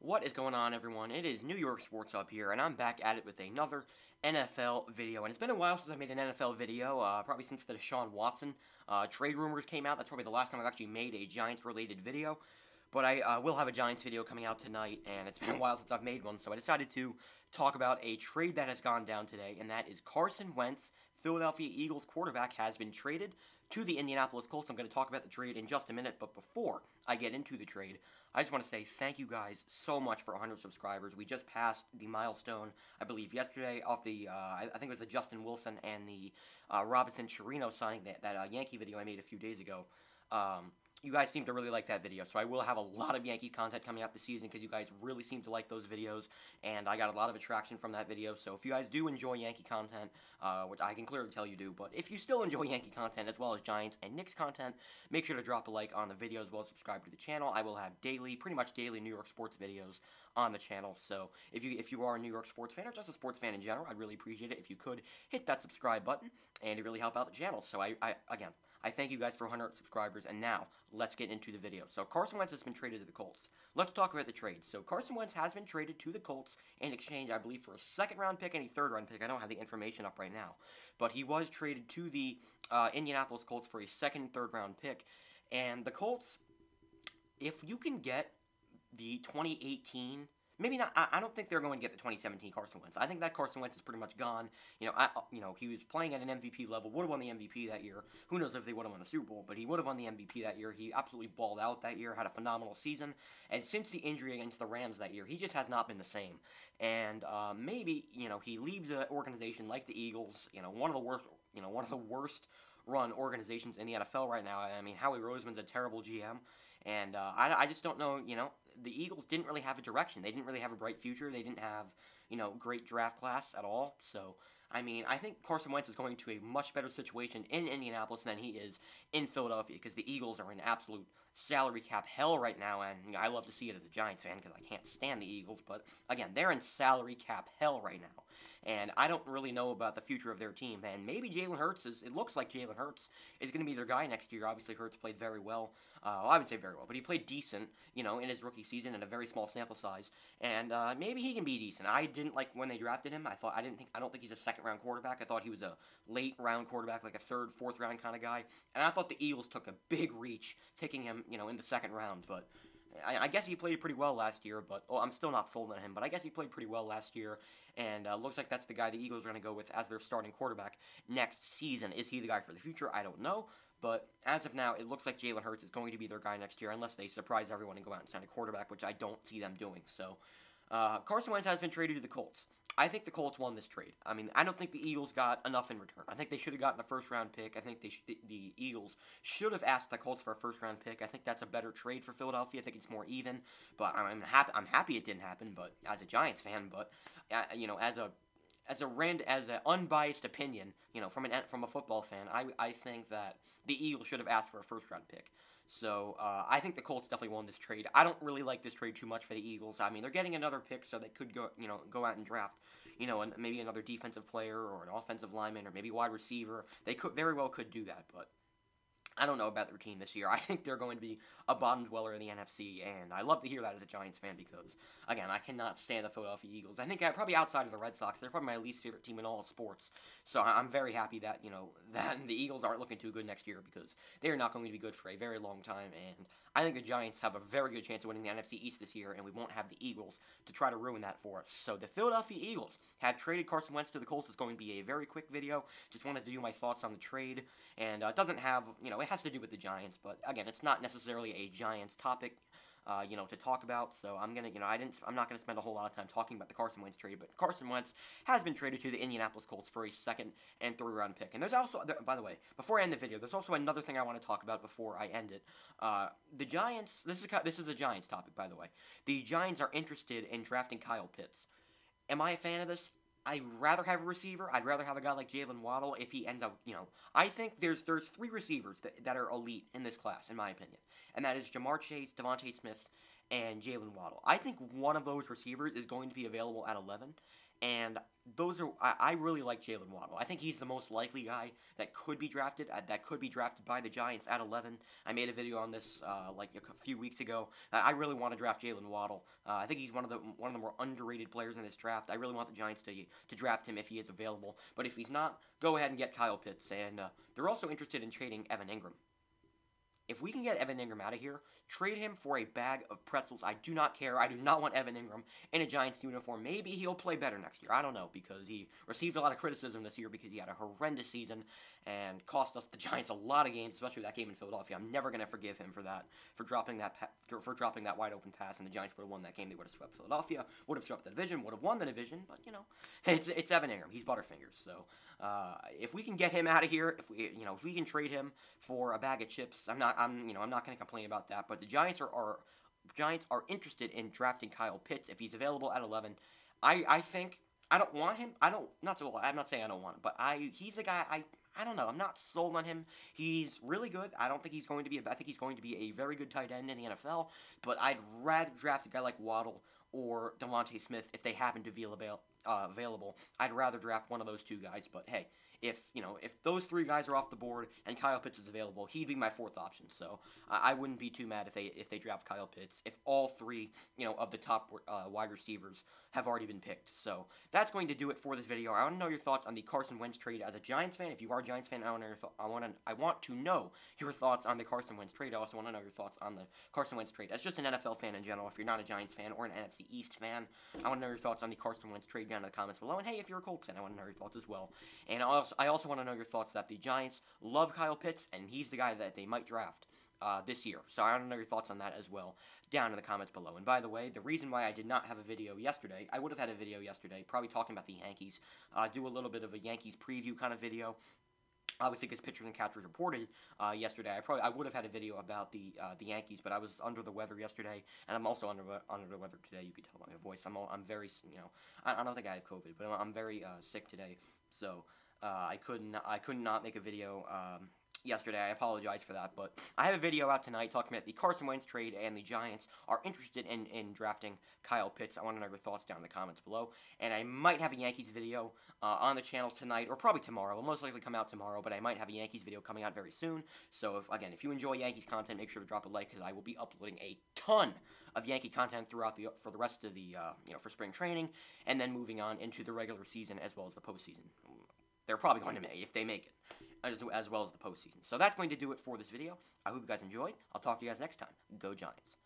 What is going on, everyone? It is New York Sports Up here, and I'm back at it with another NFL video. And it's been a while since I made an NFL video, probably since the Deshaun Watson trade rumors came out. That's probably the last time I've actually made a Giants-related video. But I will have a Giants video coming out tonight, and it's been a while since I've made one, so I decided to talk about a trade that has gone down today, and that is Carson Wentz, Philadelphia Eagles quarterback, has been traded to the Indianapolis Colts. I'm going to talk about the trade in just a minute, but before I get into the trade, I just want to say thank you guys so much for 100 subscribers. We just passed the milestone, I believe, yesterday off the, I think it was the Justin Wilson and the Robinson Chirino signing, that Yankee video I made a few days ago. You guys seem to really like that video, so I will have a lot of Yankee content coming out this season because you guys really seem to like those videos, and I got a lot of attraction from that video. So if you guys do enjoy Yankee content, which I can clearly tell you do, but if you still enjoy Yankee content as well as Giants and Knicks content, make sure to drop a like on the video as well as subscribe to the channel. I will have pretty much daily New York sports videos on the channel. So if you are a New York sports fan or just a sports fan in general, I'd really appreciate it if you could hit that subscribe button, and it really help out the channel. So again, I thank you guys for 100 subscribers, and now, let's get into the video. So, Carson Wentz has been traded to the Colts. Let's talk about the trade. So, Carson Wentz has been traded to the Colts in exchange, I believe, for a second-round pick and a third-round pick. I don't have the information up right now. But he was traded to the Indianapolis Colts for a second and third-round pick. And the Colts, if you can get the 2018... Maybe not. I don't think they're going to get the 2017 Carson Wentz. I think that Carson Wentz is pretty much gone. He was playing at an MVP level. Would have won the MVP that year. Who knows if they would have won the Super Bowl? But he would have won the MVP that year. He absolutely balled out that year. Had a phenomenal season. And since the injury against the Rams that year, he just has not been the same. And maybe he leaves an organization like the Eagles. One of the worst run organizations in the NFL right now. I mean, Howie Roseman's a terrible GM. And I just don't know, the Eagles didn't really have a direction. They didn't really have a bright future. They didn't have, great draft class at all. So, I mean, I think Carson Wentz is going to a much better situation in Indianapolis than he is in Philadelphia because the Eagles are in absolute salary cap hell right now, and I love to see it as a Giants fan because I can't stand the Eagles, but again, they're in salary cap hell right now, and I don't really know about the future of their team, and maybe Jalen Hurts it looks like Jalen Hurts is going to be their guy next year. Obviously, Hurts played very well. I would say very well, but he played decent, in his rookie season in a very small sample size, and maybe he can be decent. I didn't like when they drafted him. I don't think he's a second-round quarterback. I thought he was a late-round quarterback, like a third, fourth-round kind of guy, and I thought the Eagles took a big reach, taking him, in the second round, but I guess he played pretty well last year, but I'm still not sold on him, but I guess he played pretty well last year, and looks like that's the guy the Eagles are going to go with as their starting quarterback next season. Is he the guy for the future? I don't know, but as of now, it looks like Jalen Hurts is going to be their guy next year, unless they surprise everyone and go out and sign a quarterback, which I don't see them doing, so Carson Wentz has been traded to the Colts. I think the Colts won this trade. I mean, I don't think the Eagles got enough in return. I think they should have gotten a first-round pick. I think the Eagles should have asked the Colts for a first-round pick. I think that's a better trade for Philadelphia. I think it's more even. But I'm happy it didn't happen. But as a Giants fan, but as an unbiased opinion, from a football fan, I think that the Eagles should have asked for a first-round pick. So, I think the Colts definitely won this trade. I don't really like this trade too much for the Eagles. I mean, they're getting another pick, so they could go out and draft, and maybe another defensive player or an offensive lineman or maybe wide receiver. They very well could do that, but I don't know about their team this year. I think they're going to be a bottom dweller in the NFC, and I love to hear that as a Giants fan because, again, I cannot stand the Philadelphia Eagles. I think probably outside of the Red Sox, they're probably my least favorite team in all of sports. So I'm very happy that, that the Eagles aren't looking too good next year because they're not going to be good for a very long time, and I think the Giants have a very good chance of winning the NFC East this year, and we won't have the Eagles to try to ruin that for us. So the Philadelphia Eagles have traded Carson Wentz to the Colts. It's going to be a very quick video. Just wanted to do my thoughts on the trade, and it doesn't have, it has to do with the Giants, but again, it's not necessarily a Giants topic, to talk about. So I'm not gonna spend a whole lot of time talking about the Carson Wentz trade, but Carson Wentz has been traded to the Indianapolis Colts for a second and third round pick. And there's also, by the way, before I end the video, there's also another thing I want to talk about before I end it. The Giants. This is a Giants topic, by the way. The Giants are interested in drafting Kyle Pitts. Am I a fan of this? I'd rather have a receiver. I'd rather have a guy like Jalen Waddle if he ends up, I think there's three receivers that are elite in this class, in my opinion. And that is Jamar Chase, Devontae Smith, and Jalen Waddle. I think one of those receivers is going to be available at 11, and I really like Jalen Waddle. I think he's the most likely guy that could be drafted by the Giants at 11. I made a video on this like a few weeks ago. I really want to draft Jalen Waddle. I think he's one of the more underrated players in this draft. I really want the Giants to draft him if he is available. But if he's not, go ahead and get Kyle Pitts. And they're also interested in trading Evan Ingram. If we can get Evan Ingram out of here, trade him for a bag of pretzels. I do not care. I do not want Evan Ingram in a Giants uniform. Maybe he'll play better next year. I don't know, because he received a lot of criticism this year because he had a horrendous season and cost us, the Giants, a lot of games, especially that game in Philadelphia. I'm never going to forgive him for that, for dropping that wide open pass, and the Giants would have won that game. They would have swept Philadelphia, would have swept the division, would have won the division, but, you know, it's Evan Ingram. He's Butterfingers, so if we can get him out of here, if we can trade him for a bag of chips, I'm not going to complain about that. But the Giants are interested in drafting Kyle Pitts if he's available at 11. I think I don't want him. I'm not saying I don't want him, but he's the guy I don't know. I'm not sold on him. He's really good. I think he's going to be a very good tight end in the NFL. But I'd rather draft a guy like Waddle or Devontae Smith if they happen to be available. I'd rather draft one of those two guys. But hey, if those three guys are off the board and Kyle Pitts is available, he'd be my fourth option. So I wouldn't be too mad if they draft Kyle Pitts if all three of the top wide receivers have already been picked. So that's going to do it for this video. I want to know your thoughts on the Carson Wentz trade as a Giants fan. If you are a Giants fan, I want to know your thoughts on the Carson Wentz trade. I also want to know your thoughts on the Carson Wentz trade as just an NFL fan in general. If you're not a Giants fan or an NFC East fan, I want to know your thoughts on the Carson Wentz trade down in the comments below. And hey, if you're a Colts fan, I want to know your thoughts as well. And I also want to know your thoughts that the Giants love Kyle Pitts, and he's the guy that they might draft this year. So I want to know your thoughts on that as well down in the comments below. And by the way, the reason why I did not have a video yesterday, I would have had a video yesterday, probably talking about the Yankees, do a little bit of a Yankees preview kind of video. Obviously, because Pitchers and Catchers reported yesterday, I would have had a video about the Yankees, but I was under the weather yesterday, and I'm also under the weather today. You could tell by my voice. I'm very, I don't think I have COVID, but I'm very sick today, so I could not make a video yesterday. I apologize for that, but I have a video out tonight talking about the Carson Wentz trade, and the Giants are interested in drafting Kyle Pitts. I want to know your thoughts down in the comments below, and I might have a Yankees video on the channel tonight, or probably tomorrow. It'll most likely come out tomorrow, but I might have a Yankees video coming out very soon. So if you enjoy Yankees content, make sure to drop a like, because I will be uploading a ton of Yankee content for the rest of the for spring training, and then moving on into the regular season as well as the postseason. They're probably going to if they make it, as well as the postseason. So that's going to do it for this video. I hope you guys enjoyed. I'll talk to you guys next time. Go Giants.